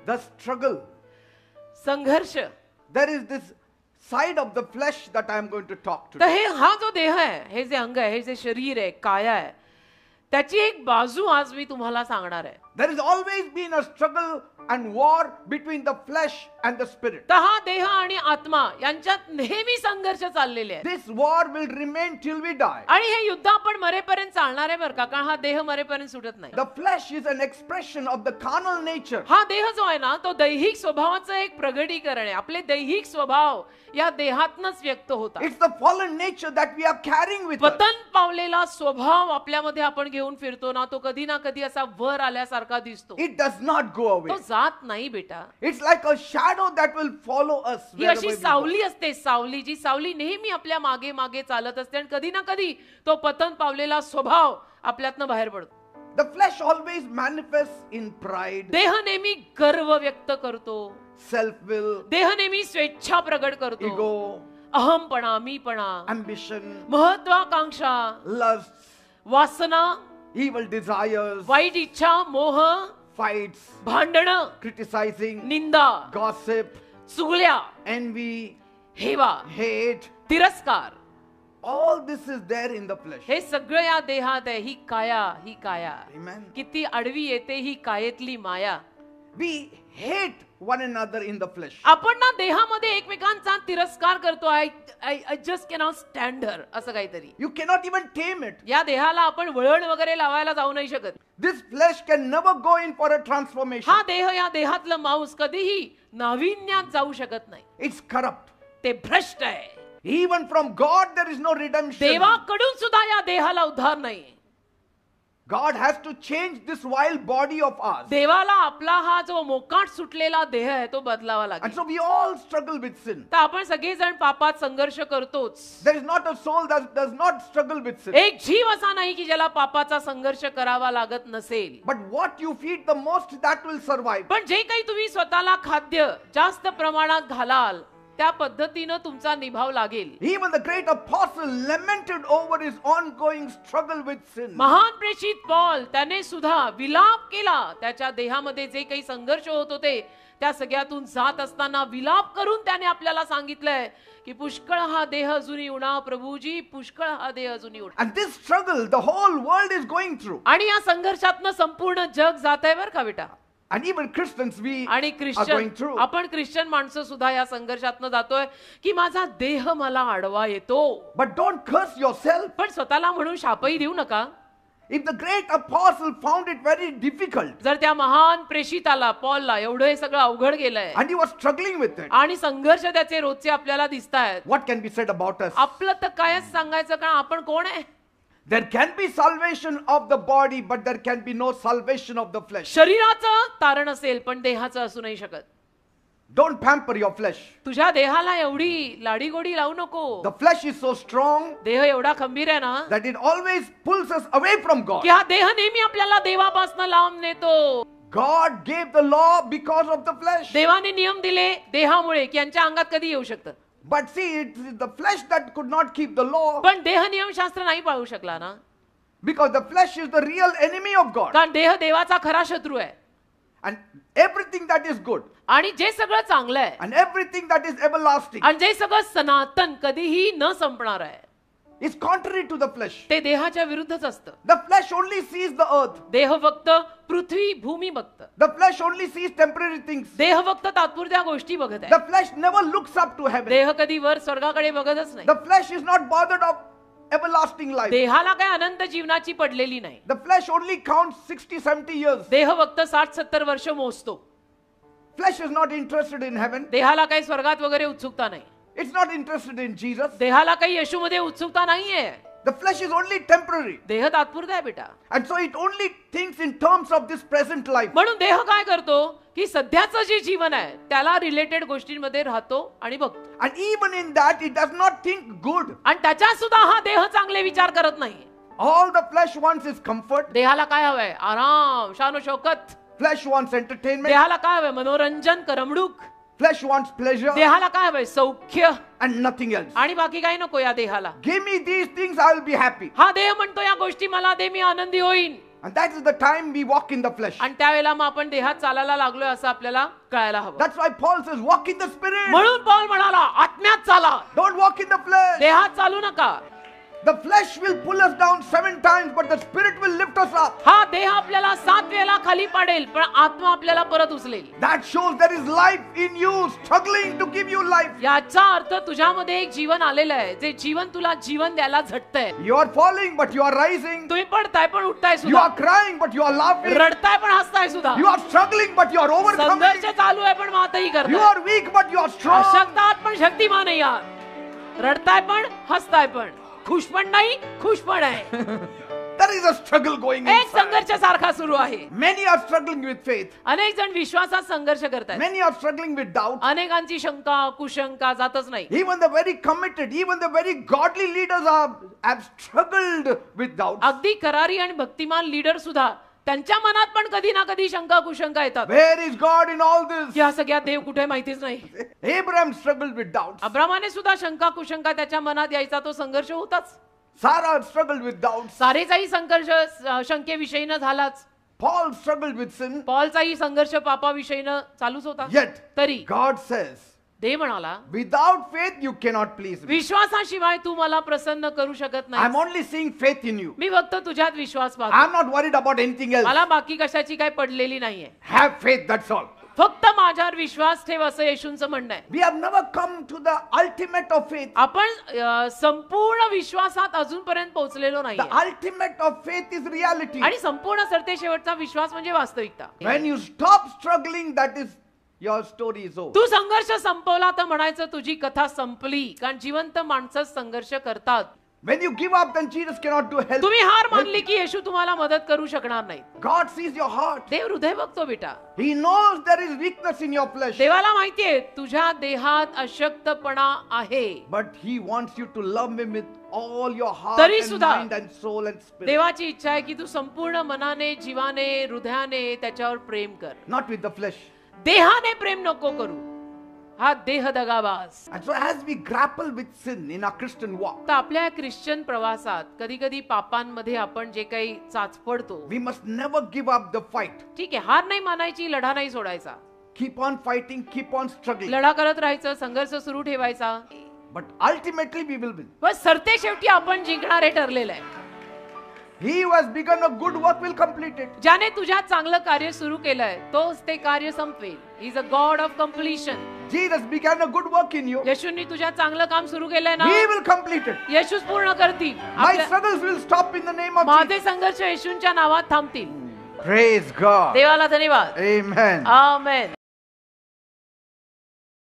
The struggle. संघर्ष. There is this side of the flesh that I am going to talk to. तर हे हा जो देह आहे, हे जे अंग आहे, हे जे शरीर आहे, काया आहे, त्याची एक बाजू आज मी तुम्हाला सांगणार आहे. There has always been a struggle and war between the flesh and the spirit. तर हा देह आणि आत्मा यांच्यात नेहमी संघर्ष चाललेले आहे. This war will remain till we die. आणि हे युद्ध आपण मरेपर्यंत चालणार आहे बरं का, कारण हा देह मरेपर्यंत सुटत नाही. The flesh is an expression of the carnal nature. हा देह जो आहे ना, तो दैहिक स्वभावाचं एक प्रगटीकरण आहे. आपले दैहिक स्वभाव या देहातनच व्यक्त होतात. It's the fallen nature that we are carrying with us. पतन पावलेला स्वभाव आपल्यामध्ये आपण घेऊन फिरतो ना, तो कधी ना कधी असा वर आल्यासारखा दिसतो. It does not go away. तो जात नाही बेटा. It's like a shadow that will follow us he wherever अशी we go. सावली असते, सावली जी सावली नेहमी आपल्या मागे मागे चालत असते आणि कधी ना कधी तो पतन पावलेला स्वभाव आपल्यातनं बाहेर पडतो. The flesh always manifests in pride, देह नेहमी गर्व व्यक्त करतो. self-will, देह नेहमी स्वेच्छा प्रगट करतो. ego, अहमपणा, मीपणा, ambition, महत्वाकांक्षा, lusts, वासना, evil desires, वाईट इच्छा, मोह, fights, भांडणं, criticizing, निंदा, gossip, चुगल्या, envy, हेवा, hate. तिरस्कार. All this is there in the flesh. हे सगळं या देहात आहे. ही काया, ही काया. Amen. किती आडवी येते ही कायेतली माया. We hate one another in the flesh. आपण ना देहामध्ये एकमेकांचा तिरस्कार करतो. I just cannot stand her असं काहीतरी. You cannot even tame it. या देहाला आपण वळण वगैरे लावायला जाऊ नाही शकत. This flesh can never go in for a transformation. हा देह, या देहातलं मांस कधीही नाविन्यात जाऊ शकत नाही. It's corrupt. ते भ्रष्ट आहे. Even from God there is no redemption. देवाकडून सुद्धा या देहाला उद्धार नाही. God has to change this vile body of ours. देवाला आपला हा जो मोकाट सुटलेला देह आहे तो बदलावा And लागेल. so we all struggle with sin. तर आपण सगळेजण पापात संघर्ष करतोच. There is not a soul that does not struggle with sin. एक जीव असा नाही की ज्याला पापाचा संघर्ष करावा लागत नसेल. But what you feed the most, that will survive. पण जे काही तुम्ही स्वतःला खाद्य जास्त प्रमाणात घालाल त्या पद्धतीनं तुमचा निभाव लागेल. Even the great apostle lamented over his ongoing struggle with sin. महान प्रेषित पौल त्याने सुद्धा विलाप केला. त्याच्या देहामध्ये जे काही संघर्ष होत होते त्या सगळ्यातून जात असताना विलाप करून त्याने आपल्याला सांगितलंय की पुष्कळ हा देह अजूनही उणा प्रभूजी, पुष्कळ हा देह अजूनही उणा. And this struggle the whole world is going through. आणि या संघर्षातनं संपूर्ण जग जात आहे बरं का बेटा. And even Christians, we आणि are ख्रिश्चन, going through. आपण ख्रिश्चन माणसं सुद्धा या संघर्षातनं जातोय की माझा देह मला आडवा येतो. But don't curse yourself. पण स्वतःला म्हणून शापही देऊ नका. If the great apostle found it very difficult जर त्या महान प्रेषिताला पॉलला एवढं हे सगळं अवघड गेलंय and he was struggling with it, आणि संघर्ष त्याचे रोजचे आपल्याला दिसतायत, what can be said about us? आपलं तर कायच सांगायचं, कारण आपण कोण आहे. There can be salvation of the body, but there can be no salvation of the flesh. शरीराचं तारण असेल पण देहाचं असू नाही शकत. Don't pamper your flesh. तुझ्या देहाला एवढी लाडीगोडी लावू नको. The flesh is so strong देह एवढा खंबीर आहे ना that it always pulls us away from God. की हा देह नेहमी आपल्याला देवापासून लांब नेतो. God gave the law because of the flesh. देवाने नियम दिले देहामुळे की यांच्या अंगात कधी येऊ शकतं. But see, it's the flesh that could not keep the law, पण देह नियमशास्त्र नाही पाळू शकला ना, because the flesh is the real enemy of God. कारण देह देवाचा खरा शत्रू आहे. And everything that is good आणि जे सगळं चांगलं आहे and everything that is everlasting आणि जे सगळं सनातन कधीही न संपणार आहे is contrary to the flesh. ते देहाच्या विरुद्धच असतं. The flesh only sees the earth. देह फक्त पृथ्वी भूमी बघतं. The flesh only sees temporary things. देह फक्त तात्पुरत्या गोष्टी बघत आहे. The flesh never looks up to heaven. देह कधी वर स्वर्गाकडे बघतच नाही. The flesh is not bothered of everlasting life. देहाला काय अनंत जीवनाची पडलेली नाही. The flesh only counts 60-70 years. देह फक्त 60-70 वर्ष मोजतो. Flesh is not interested in heaven. देहाला काही स्वर्गात वगैरे उत्सुकता नाही. It's not interested in Jesus. देहाला काही येशूमध्ये उत्सुकता नाहीये. The flesh is only temporary. देह तात्पुरता आहे बेटा. And so it only thinks in terms of this present life. म्हणून देह काय करतो की सध्याचं जे जीवन आहे त्याला रिलेटेड गोष्टींमध्ये राहतो आणि बघतो. And even in that it does not think good. आणि त्याच्यात सुद्धा हा देह चांगले विचार करत नाही. All the flesh wants is comfort. देहाला काय हवंय? आराम, शान शौकत. Flesh wants entertainment. देहाला काय हवंय? मनोरंजन, करमणूक. Flesh wants pleasure देहाला काय हवंय? सौख्य and nothing else. आणि बाकी काही नको या देहाला. Give me these things, I will be happy. हा देह म्हणतो या गोष्टी मला दे, मी आनंदी होईन. And that is the time we walk in the flesh. आणि त्यावेळेला मग आपण देहात चालायला लागलोय असं आपल्याला कळायला हवं. That's why Paul says, walk in the spirit. म्हणून पौल म्हणाला आत्म्यात चाला, Don't walk in the flesh. देहात चालू नका. The flesh will pull us down 7 times, but the spirit will lift us up. हा देह आपल्याला 7 वेळेला खाली पाडेल, पण आत्मा आपल्याला परत उचलेल. That shows there is life in you, struggling to give you life. याचा अर्थ तुझ्यामध्ये एक जीवन आलेलं आहे, जे जीवन तुला जीवन द्यायला झटतंय. You are falling, but you are rising. तुम्ही पडताय पण उठताय You सुद्धा, are crying, but you are laughing. रडताय पण हसताय सुद्धा, You are struggling, but you are overcoming. संघर्ष चालू आहे पण मातही You करताय. are weak, but you are strong. अशक्त आहात पण शक्तिमान आहे आहात. रडताय पण हसताय पण, खुश पण नाही खुश पण आहे. There is a struggle going एक inside. संघर्ष सारखा सुरू आहे. Many are struggling with faith. अनेक जण विश्वासात संघर्ष करतात. Many are struggling with doubt. अनेकांची शंका कुशंका जातच नाही. Even the very committed, even the very godly leaders have struggled with doubts. अगदी करारी आणि भक्तिमान लीडर सुद्धा त्यांच्या मनात पण कधी ना कधी शंका कुशंका येतात. Where is God in all this? या सगळ्यात देव कुठे माहितीच नाही. Abraham struggled with doubts. अब्रामाने सुद्धा शंका कुशंका त्याच्या मनात यायचा, तो संघर्ष होताच. Sarah struggled with doubts. सारेचाही संघर्ष शंकेविषयीनं झालाच. Paul struggled with sin. पॉलचाही संघर्ष पापाविषयीनं चालूच होता. Yet, तरी God says, देव म्हणाला without faith you cannot please me. विश्वासाशिवाय तू मला प्रसन्न करू शकत I'm नाही. only seeing faith in you. मी फक्त तुझ्यात विश्वास पाहतो. I'm not worried about anything else. मला बाकी कशाची काय पडलेली नाहीये. Have faith, that's all. फक्त माझ्यावर विश्वास ठेव असं येशूंचं म्हणणं आहे. We have never come to the ultimate of faith. आपण संपूर्ण विश्वासात अजूनपर्यंत पोहोचलेलो नाही. The ultimate of faith is reality. आणि संपूर्ण सरते शेवटचा विश्वास म्हणजे वास्तविकता. When you stop struggling, that is your story is over. तू संघर्ष संपवला तर म्हणायचं तुझी कथा संपली, कारण जिवंत माणसं संघर्ष करतात. When you give up, then Jesus cannot do help. तुम्ही हार मानली की येशू तुम्हाला मदत करू शकणार नाही. God sees your heart. देव हृदय बघतो बेटा. He knows there is weakness in your flesh. देवाला माहितीये तुझ्या देहात अशक्तपणा आहे. But He wants you to love Him with all your heart तरी and सुद्धा mind and soul and spirit. देवाची इच्छा आहे की तू संपूर्ण मनाने, जीवाने, हृदयाने त्याच्यावर प्रेम कर. Not with the flesh. देहाने प्रेम नको करू. हा देह दगाबाज. And so as we grapple with sin in our Christian walk, तर आपल्या ख्रिश्चन प्रवासात कधी कधी पापांमध्ये आपण जे काही चाचपडतो, we must never give up the fight. ठीक आहे, हार नाही मानायची, लढा नाही सोडायचा. Keep on fighting, keep on struggling. लढा करत राहायचं, संघर्ष सुरू ठेवायचा. But ultimately we will win. पण सरते शेवटी आपण जिंकणारे ठरलेलं आहे. He who has begun a good work will complete it. ज्याने तुझ्यात चांगलं कार्य सुरू केलंय तोच ते कार्य संपवेल. He is a God of completion. Jesus began a good work in you. येशूंनी तुझ्यात चांगलं काम सुरू केलंय ना, He will complete it. येशूच पूर्ण करतील. My struggles will stop in the name of माझे Jesus. संघर्ष येशूंच्या नावात थांबतील. Praise God. देवाला धन्यवाद. Amen. आमेन.